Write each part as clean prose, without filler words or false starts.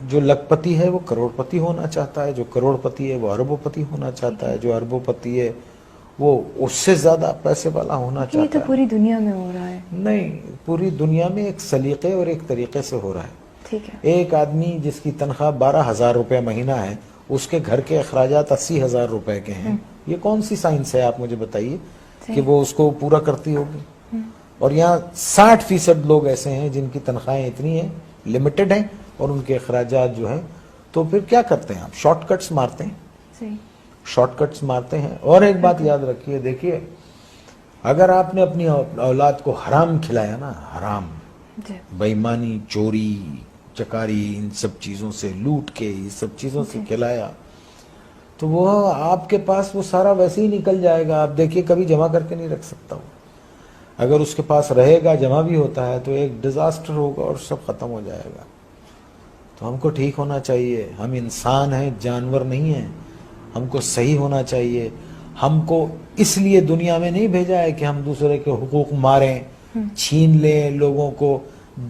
جو لکھپتی ہے وہ کروڑپتی ہونا چاہتا ہے، جو کروڑپتی ہے وہ اربوپتی ہونا چاہتا ہے، جو اربوپتی ہے وہ اس سے زیادہ پیسے والا ہونا یہ چاہتا تو ہے۔ پوری دنیا میں ہو رہا ہے۔ نہیں، پوری دنیا میں ایک سلیقے اور ایک طریقے سے ہو رہا ہے۔ ٹھیک ہے۔ ایک آدمی جس کی تنخواہ 12,000 روپے مہینہ ہے، اس کے گھر کے اخراجات 80,000 روپے کے ہیں، یہ کون سی سائنس ہے آپ مجھے بتائیے کہ وہ اس کو پورا کرتی ہوگی؟ اور یہاں 60% لوگ ایسے ہیں جن کی تنخواہیں اتنی ہیں، لمیٹڈ ہیں، اور ان کے اخراجات جو ہیں، تو پھر کیا کرتے ہیں آپ؟ شارٹ کٹس مارتے ہیں، صحیح۔ شارٹ کٹس مارتے ہیں۔ اور ایک بات یاد رکھیے، دیکھیے اگر آپ نے اپنی اولاد کو حرام کھلایا نا، حرام، جی بے ایمانی، چوری چکاری، ان سب چیزوں سے لوٹ کے، یہ سب چیزوں سے کھلایا، تو وہ آپ کے پاس وہ سارا ویسے ہی نکل جائے گا۔ آپ دیکھیے کبھی جمع کر کے نہیں رکھ سکتا وہ، اگر اس کے پاس رہے گا، جمع بھی ہوتا ہے تو ایک ڈیزاسٹر ہوگا اور سب ختم ہو جائے گا۔ تو ہم کو ٹھیک ہونا چاہیے، ہم انسان ہیں، جانور نہیں ہیں، ہم کو صحیح ہونا چاہیے۔ ہم کو اس لیے دنیا میں نہیں بھیجا ہے کہ ہم دوسرے کے حقوق ماریں، چھین لیں لوگوں کو۔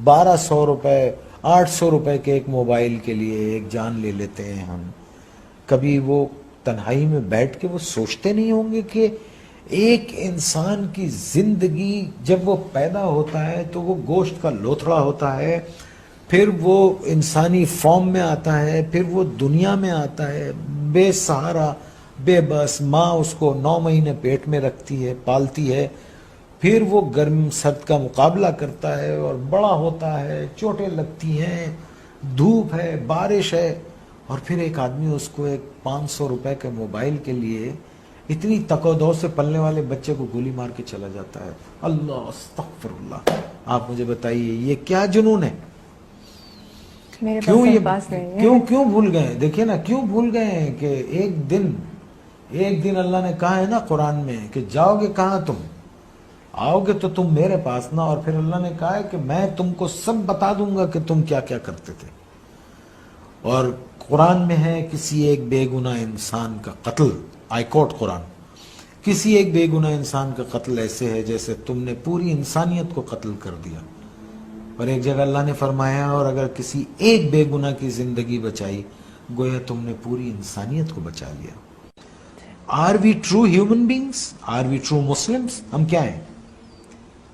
1200 روپے، 800 روپے کے ایک موبائل کے لیے ایک جان لے لیتے ہیں ہم۔ کبھی وہ تنہائی میں بیٹھ کے وہ سوچتے نہیں ہوں گے کہ ایک انسان کی زندگی جب وہ پیدا ہوتا ہے تو وہ گوشت کا لوتھڑا ہوتا ہے، پھر وہ انسانی فارم میں آتا ہے، پھر وہ دنیا میں آتا ہے بے سہارا، بے بس، ماں اس کو 9 مہینے پیٹ میں رکھتی ہے، پالتی ہے، پھر وہ گرم سرد کا مقابلہ کرتا ہے اور بڑا ہوتا ہے، چوٹیں لگتی ہیں، دھوپ ہے، بارش ہے، اور پھر ایک آدمی اس کو ایک 500 روپے کے موبائل کے لیے اتنی تک و دو سے پلنے والے بچے کو گولی مار کے چلا جاتا ہے۔ اللہ استغفر اللہ۔ آپ مجھے بتائیے یہ کیا جنون ہے؟ میرے کیوں پاس یہ الفاظ نہیں ہے۔ کیوں بھول گئے؟ دیکھیں نا، کیوں بھول گئے ہیں کہ ایک دن اللہ نے کہا ہے نا قرآن میں کہ جاؤ گے کہاں تم؟ آؤ گے تو تم میرے پاس نا، اور پھر اللہ نے کہا ہے کہ میں تم کو سب بتا دوں گا کہ تم کیا کیا کرتے تھے۔ اور قرآن میں ہے کسی ایک بے گناہ انسان کا قتل، آئی کوٹ قرآن، کسی ایک بے گناہ انسان کا قتل ایسے ہے جیسے تم نے پوری انسانیت کو قتل کر دیا۔ اور ایک جگہ اللہ نے فرمایا اور اگر کسی ایک بے گناہ کی زندگی بچائی گویا تم نے پوری انسانیت کو بچا لیا۔ Are we true human beings? Are we true Muslims? ہم کیا ہیں؟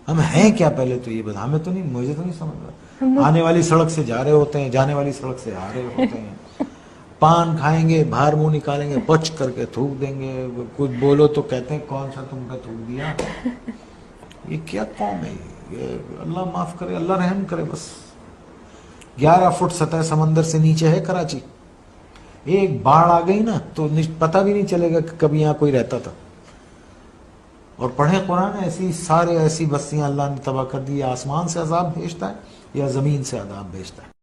ہم ہیں کیا؟ پہلے تو یہ بتا، ہمیں تو نہیں، مجھے تو نہیں سمجھ رہا۔ آنے والی سڑک سے جا رہے ہوتے ہیں، جانے والی سڑک سے آ رہے ہوتے ہیں، پان کھائیں گے، باہر منہ نکالیں گے، پچ کر کے تھوک دیں گے، کچھ بولو تو کہتے ہیں کون سا تم کا تھوک دیا۔ یہ کیا قوم ہے یہ؟ اللہ معاف کرے، اللہ رحم کرے۔ بس 11 فٹ سطح سمندر سے نیچے ہے کراچی، ایک باڑھ آ گئی نا تو پتہ بھی نہیں چلے گا کہ کبھی یہاں کوئی رہتا تھا۔ اور پڑھیں قرآن، ایسی بستیاں اللہ نے تباہ کر دی۔ آسمان سے عذاب بھیجتا ہے یا زمین سے عذاب بھیجتا ہے؟